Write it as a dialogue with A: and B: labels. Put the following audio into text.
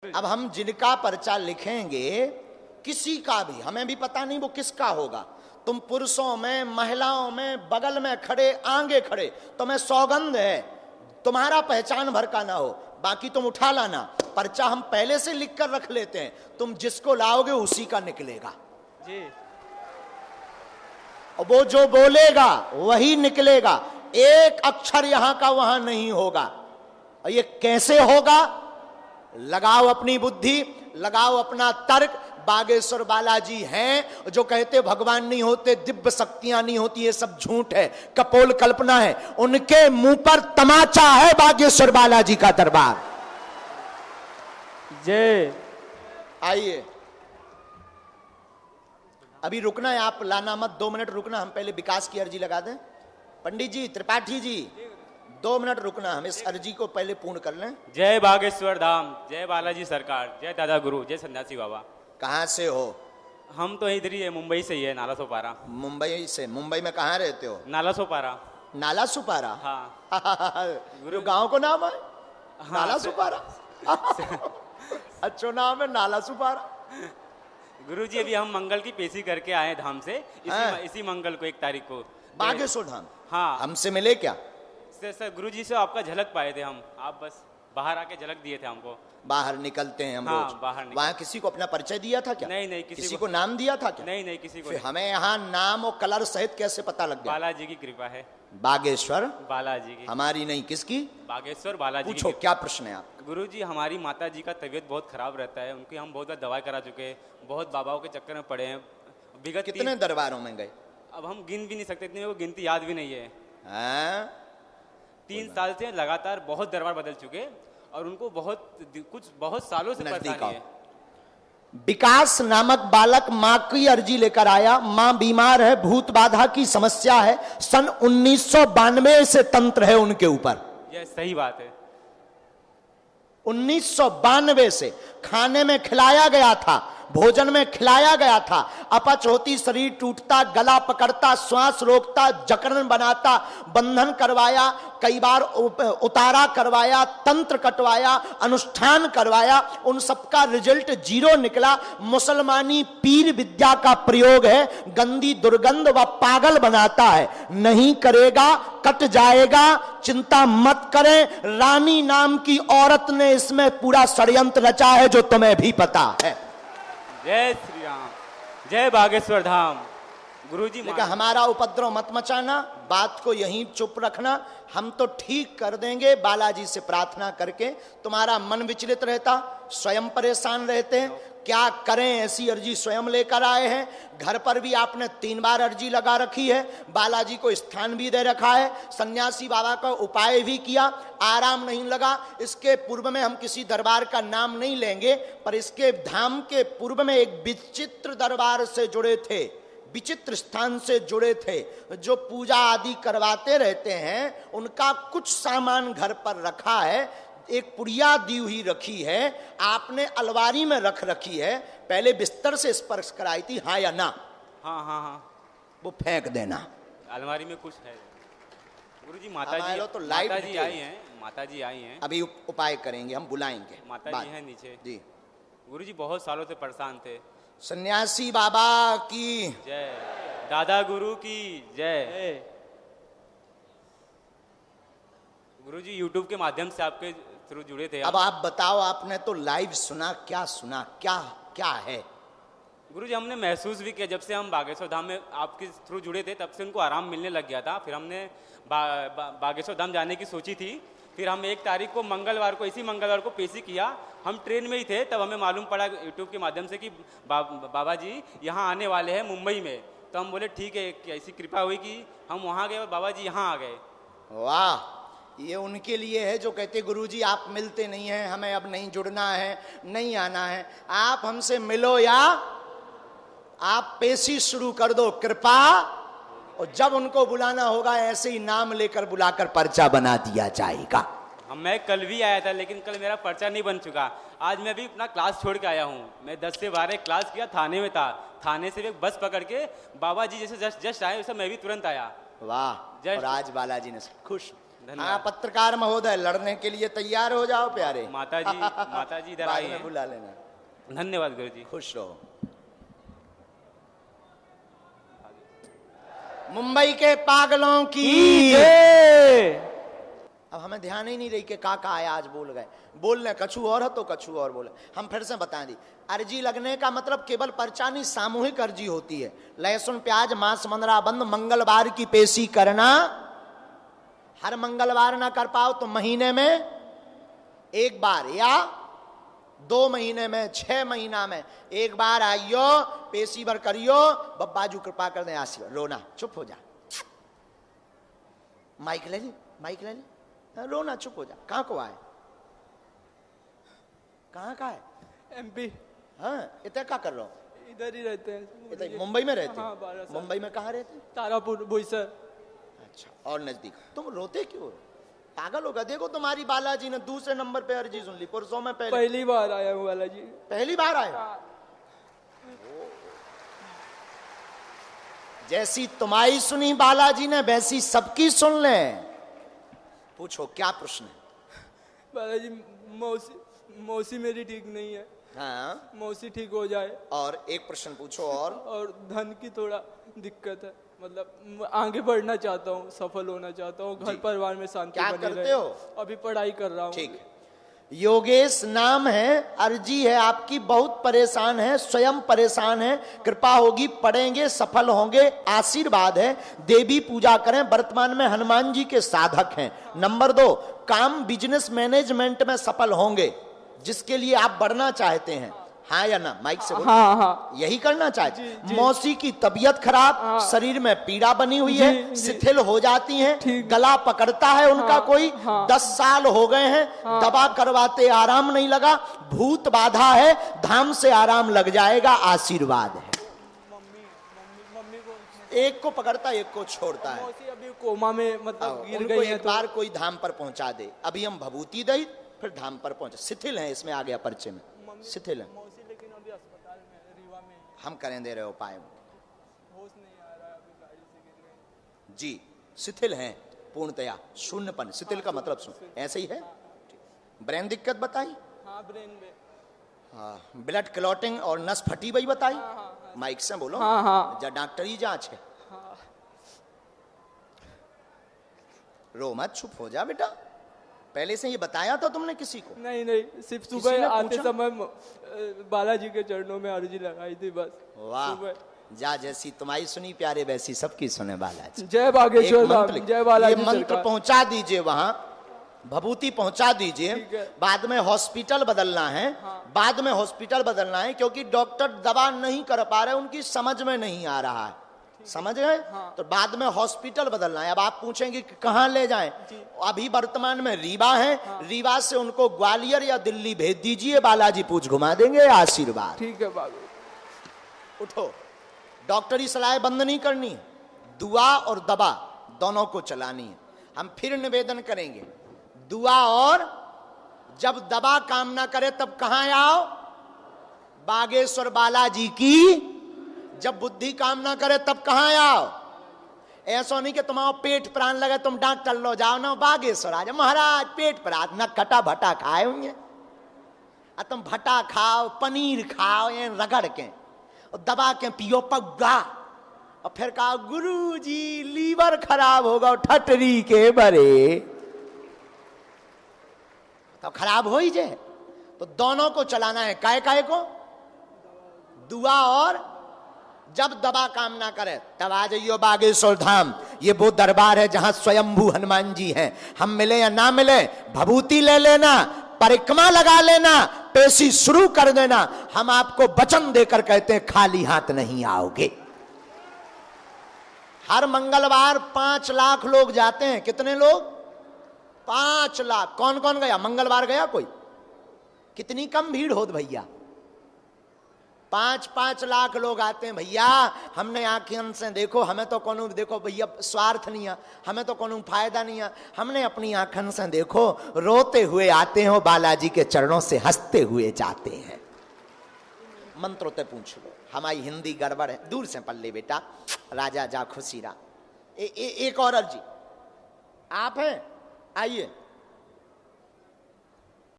A: अब हम जिनका पर्चा लिखेंगे, किसी का भी, हमें भी पता नहीं वो किसका होगा। तुम पुरुषों में, महिलाओं में, बगल में खड़े, आगे खड़े, तो मैं सौगंध है तुम्हारा पहचान भर का ना हो, बाकी तुम उठा लाना। पर्चा हम पहले से लिख कर रख लेते हैं, तुम जिसको लाओगे उसी का निकलेगा
B: जी।
A: और वो जो बोलेगा वही निकलेगा, एक अक्षर यहां का वहां नहीं होगा। और ये कैसे होगा? लगाओ अपनी बुद्धि, लगाओ अपना तर्क। बागेश्वर बालाजी हैं जो कहते भगवान नहीं होते, दिव्य शक्तियां नहीं होती, ये सब झूठ है, कपोल कल्पना है। उनके मुंह पर तमाचा है बागेश्वर बालाजी का दरबार।
B: जय।
A: आइए, अभी रुकना है, आप लाना मत, 2 मिनट रुकना, हम पहले विकास की अर्जी लगा दें। पंडित जी, त्रिपाठी जी, 2 मिनट रुकना, हम इस अर्जी को पहले पूर्ण कर लें।
B: जय बागेश्वर धाम, जय बालाजी सरकार, जय दादा गुरु, जय सन्यासी बाबा।
A: कहां से हो?
B: हम तो इधर ही है, मुंबई से ही है, नाला सोपारा।
A: मुंबई से? मुंबई में कहां रहते हो?
B: नाला सोपारा।
A: नाला सुपारा?
B: हाँ।
A: गुरु गांव को नाम है?
B: हाँ,
A: नाला सुपारा। अच्छा नाम है, नाला सुपारा।
B: गुरुजी अभी हम मंगल की पेशी करके आए धाम से, इसी मंगल को 1 तारीख को
A: बागेश्वर धाम।
B: हाँ,
A: हमसे मिले क्या?
B: सर गुरुजी से आपका झलक पाए थे हम, आप बस बाहर आके झलक दिए थे हमको।
A: बाहर निकलते हैं हम
B: हाँ,
A: रोज।
B: बाहर निकल।
A: वहाँ किसी को अपना परिचय दिया था क्या?
B: नहीं,
A: किसी को नाम दिया था क्या?
B: नहीं, किसी को
A: फिर
B: नहीं।
A: हमें यहाँ नाम और कलर सहित कैसे पता लग गया?
B: बालाजी की कृपा है।
A: बागेश्वर
B: बालाजी की,
A: हमारी नहीं, किसकी?
B: बागेश्वर बालाजी की।
A: पूछो क्या प्रश्न है आप?
B: गुरुजी, हमारी माता जी का तबीयत बहुत खराब रहता है, उनकी हम बहुत बार दवाई करा चुके हैं, बहुत बाबाओं के चक्कर में पड़े हैं। विगत
A: कितने दरबारों में गए?
B: अब हम गिन भी नहीं सकते, इतनी मेरे को गिनती याद भी नहीं है।
A: हाँ?
B: 3 साल से लगातार बहुत दरबार बदल चुके, और उनको बहुत सालों से परेशानी है।
A: विकास नामक बालक मां की अर्जी लेकर आया, मां बीमार है, भूत बाधा की समस्या है, सन 1992 से तंत्र है उनके ऊपर।
B: यह सही बात है।
A: 1992 से खाने में खिलाया गया था, भोजन में खिलाया गया था, अपच होती, शरीर टूटता, गला पकड़ता, श्वास रोकता, जकड़न बनाता, बंधन करवाया, कई बार उतारा करवाया, तंत्र कटवाया, अनुष्ठान करवाया, उन सबका रिजल्ट 0 निकला। मुसलमानी पीर विद्या का प्रयोग है, गंदी दुर्गंध व पागल बनाता है, नहीं करेगा कट जाएगा, चिंता मत करें। रानी नाम की औरत ने इसमें पूरा षड्यंत्र रचा है जो तुम्हें भी पता है।
B: जय श्री राम, जय बागेश्वर धाम। गुरुजी,
A: लेकिन हमारा उपद्रव मत मचाना, बात को यहीं चुप रखना, हम तो ठीक कर देंगे बालाजी से प्रार्थना करके। तुम्हारा मन विचलित रहता, स्वयं परेशान रहते हैं, क्या करें, ऐसी अर्जी स्वयं लेकर आए हैं। घर पर भी आपने 3 बार अर्जी लगा रखी है, बालाजी को स्थान भी दे रखा है, सन्यासी बाबा का उपाय भी किया, आराम नहीं लगा। इसके पूर्व में हम किसी दरबार का नाम नहीं लेंगे, पर इसके धाम के पूर्व में एक विचित्र दरबार से जुड़े थे, विचित्र स्थान से जुड़े थे, जो पूजा आदि करवाते रहते हैं। उनका कुछ सामान घर पर रखा है, एक पुड़िया दी हुई रखी है, आपने अलमारी में रख रखी है, पहले बिस्तर से स्पर्श कराई थी, हाँ या ना?
B: हाँ,
A: वो फेंक देना।
B: अलमारी में कुछ है। गुरुजी, माता जी आई हैं।
A: अभी उपाय करेंगे, हम बुलाएंगे।
B: माता जी हैं नीचे
A: जी।
B: गुरुजी बहुत सालों से परेशान थे।
A: सन्यासी बाबा की
B: जय, दादा गुरु की जय। गुरुजी, यूट्यूब के माध्यम से आपके थ्रू जुड़े थे।
A: अब आप बताओ, आपने तो लाइव सुना, क्या है?
B: गुरुजी, हमने महसूस भी किया, जब से हम बागेश्वर धाम में आपके थ्रू जुड़े थे तब से उनको आराम मिलने लग गया था। फिर हमने बागेश्वर धाम जाने की सोची थी। फिर हम 1 तारीख को मंगलवार को, इसी मंगलवार को पेशी किया। हम ट्रेन में ही थे, तब हमें मालूम पड़ा यूट्यूब के माध्यम से कि बाबा जी यहाँ आने वाले हैं मुंबई में। तो हम बोले ठीक है, ऐसी कृपा हुई कि हम वहाँ गए और बाबा जी यहाँ आ गए।
A: वाह, ये उनके लिए है जो कहते गुरुजी आप मिलते नहीं हैं, हमें अब नहीं जुड़ना है, नहीं आना है। आप हमसे मिलो या आप पेशी शुरू कर दो, कृपा, और जब उनको बुलाना होगा ऐसे ही नाम लेकर बुलाकर पर्चा बना दिया जाएगा।
B: मैं कल भी आया था, लेकिन कल मेरा पर्चा नहीं बन चुका। आज मैं भी अपना क्लास छोड़ के आया हूँ। मैं 10 से 12 क्लास किया, थाने में था, थाने से एक बस पकड़ के बाबा जी जैसे जस्ट आए वैसे मैं भी तुरंत आया।
A: वाह, और आज बालाजी ने खुश।
B: धन्यवाद।
A: पत्रकार महोदय, लड़ने के लिए तैयार हो जाओ प्यारे।
B: माता जी इधर
A: बाद
B: आई
A: में
B: हैं।
A: बुला लेना।
B: धन्यवाद गुरुजी।
A: खुश रहो। मुंबई के पागलों की अब हमें ध्यान ही नहीं रही कि काका आया आज बोल गए। बोल रहे कछु और है तो कछु और बोले। हम फिर से बता दी, अर्जी लगने का मतलब केवल पर्चा नहीं, सामूहिक अर्जी होती है। लहसुन प्याज मांस मंदरा बंद मंगलवार की पेशी करना। हर मंगलवार ना कर पाओ तो महीने में एक बार या 2 महीने में 6 महीना में एक बार आइयो, पेशी भर करियो, बब्बाजू कृपा कर दे आशीर्वाद। रोना चुप हो जा। माइक ले ली, माइक ले ली। रोना चुप हो जा। कहां को आए, कहां का है?
C: एमपी।
A: हाँ, इतना क्या कर रहे हो?
C: इधर ही रहते हैं।
A: इधर मुंबई में रहते
C: हाँ,
A: हैं?
C: 12 साल।
A: मुंबई में कहाँ रहते हैं?
C: तारापुर बोईसर।
A: अच्छा, और नजदीक। तुम रोते क्यों हो? पागल होगा। देखो तुम्हारी बालाजी ने दूसरे नंबर पे अर्जी सुन ली, पुरसों में
C: पहली बार आया हूँ बालाजी।
A: पहली बार आए। जैसी तुम्हारी सुनी बालाजी ने वैसी सबकी सुन ले। पूछो क्या प्रश्न है?
C: बालाजी मौसी मेरी ठीक नहीं है।
A: हाँ,
C: मौसी ठीक हो जाए।
A: और एक प्रश्न पूछो। और
C: धन की थोड़ा दिक्कत है, मतलब आगे बढ़ना चाहता हूँ, सफल होना चाहता हूँ, घर परिवार में शांति
A: क्या
C: बनी
A: करते
C: रहे।
A: हो?
C: अभी पढ़ाई कर रहा हूँ।
A: ठीक। योगेश नाम है, अर्जी है आपकी, बहुत परेशान है, स्वयं परेशान है। कृपा होगी, पढ़ेंगे, सफल होंगे, आशीर्वाद है। देवी पूजा करें। वर्तमान में हनुमान जी के साधक हैं। नंबर 2, काम बिजनेस मैनेजमेंट में सफल होंगे, जिसके लिए आप बढ़ना चाहते हैं। हाँ या ना? माइक से बोलो।
C: हाँ हाँ,
A: यही करना चाहते।
C: जी।
A: मौसी की तबीयत खराब,
C: हाँ।
A: शरीर में पीड़ा बनी हुई है,
C: जी।
A: शिथिल हो जाती हैं,
C: ठीक।
A: गला पकड़ता है उनका।
C: हाँ,
A: कोई
C: हाँ।
A: 10 साल हो गए हैं, दवा करवाते आराम नहीं लगा। भूत बाधा है, धाम से आराम लग जाएगा, आशीर्वाद है।
C: मम्मी को
A: एक को पकड़ता एक को छोड़ता है।
C: मौसी अभी कोमा में, मतलब गिर
A: उनको
C: गई है।
A: एक बार कोई धाम पर पहुंचा दे। अभी हम भभूति दई, फिर धाम पर पहुंचे। शिथिल है, इसमें आ गया परिचय में, शिथिल है।
C: मौसी लेकिन अभी अस्पताल में है, रीवा में।
A: हम करें दे रहे उपाय।
C: होश नहीं आ रहा है, अभी गाड़ी से गिर गई।
A: जी, शिथिल हैं पूर्णतया, शून्यपन। शिथिल का मतलब सुन, ऐसे ही है। ब्रेन दिक्कत बताई?
C: हाँ, ब्रेन में।
A: हाँ, ब्लड क्लॉटिंग और नस फटी हुई बताई? माइक से बोलो।
C: हाँ हाँ
A: जा डॉक्टरी जांच है। रो मत, चुप हो जा बेटा। पहले से ये बताया था तुमने किसी को?
C: नहीं नहीं, सिर्फ
A: किसी ने
C: सुबह आते
A: पूछा?
C: समय बालाजी के चरणों में अर्जी लगाई थी बस।
A: वाह,
C: सुबह।
A: जा जैसी तुम्हारी सुनी प्यारे, वैसी सबकी सुने बालाजी।
C: जय बागेश्वर
A: एक
C: धाम,
A: मंत्र लिख-
C: जय बालाजी
A: ये मंत्र
C: सरकार।
A: पहुंचा दीजिए वहां, भभूति पहुंचा दीजिए।
C: ठीक है।
A: बाद में हॉस्पिटल बदलना है। बाद में हॉस्पिटल बदलना है, क्योंकि डॉक्टर दवा नहीं कर पा रहे, उनकी समझ में नहीं आ रहा है। समझ गए? तो बाद में हॉस्पिटल बदलना है। अब आप पूछेंगे कि कहां ले जाएं? अभी वर्तमान में रीवा है। रीवा से उनको ग्वालियर या दिल्ली भेज दीजिए, बालाजी पूछ घुमा देंगे, आशीर्वाद।
C: ठीक है बाबू।
A: उठो। डॉक्टरी सलाह बंद नहीं करनी है, दुआ और दवा दोनों को चलानी है। हम फिर निवेदन करेंगे, दुआ और जब दवा काम ना करे तब कहां आओ? बागेश्वर बालाजी की। जब बुद्धि काम ना करे तब कहां आओ? ऐसा नहीं कि तुम्हारा पेट प्राण लगे तुम डॉक्टर लो जाओ ना, बागेश्वर आ जाओ। महाराज पेट पर न कटा भटा खाए होंगे, तुम भटा खाओ, पनीर खाओ, ये रगड़ के और दबा के पियो पग्गा, और फिर कहा गुरु जी लीवर खराब होगा, ठटरी के बरे तो खराब हो ही जाए। तो दोनों को चलाना है। काय काय को? दुआ और जब दवा काम ना करे तब आ जाइयो बागेश्वर धाम। ये वो दरबार है जहां स्वयंभू हनुमान जी हैं। हम मिले या ना मिले, भभूति ले लेना, परिक्रमा लगा लेना, पेशी शुरू कर देना। हम आपको वचन देकर कहते हैं खाली हाथ नहीं आओगे। हर मंगलवार 5 लाख लोग जाते हैं। कितने लोग? 5 लाख। कौन कौन गया? मंगलवार गया कोई? कितनी कम भीड़ होत भैया। 5-5 लाख लोग आते हैं भैया। हमने आंखें से देखो, हमें तो कोनो देखो भैया स्वार्थ नहीं है, हमें तो कोनो फायदा नहीं है। हमने अपनी आंखों से देखो, रोते हुए आते हो, बालाजी के चरणों से हंसते हुए जाते हैं। मंत्रों ते पूछ लो, हमारी हिंदी गड़बड़ है, दूर से पल्ले बेटा। राजा जा खुशी रा। एक और अर्जी आप हैं? आइए।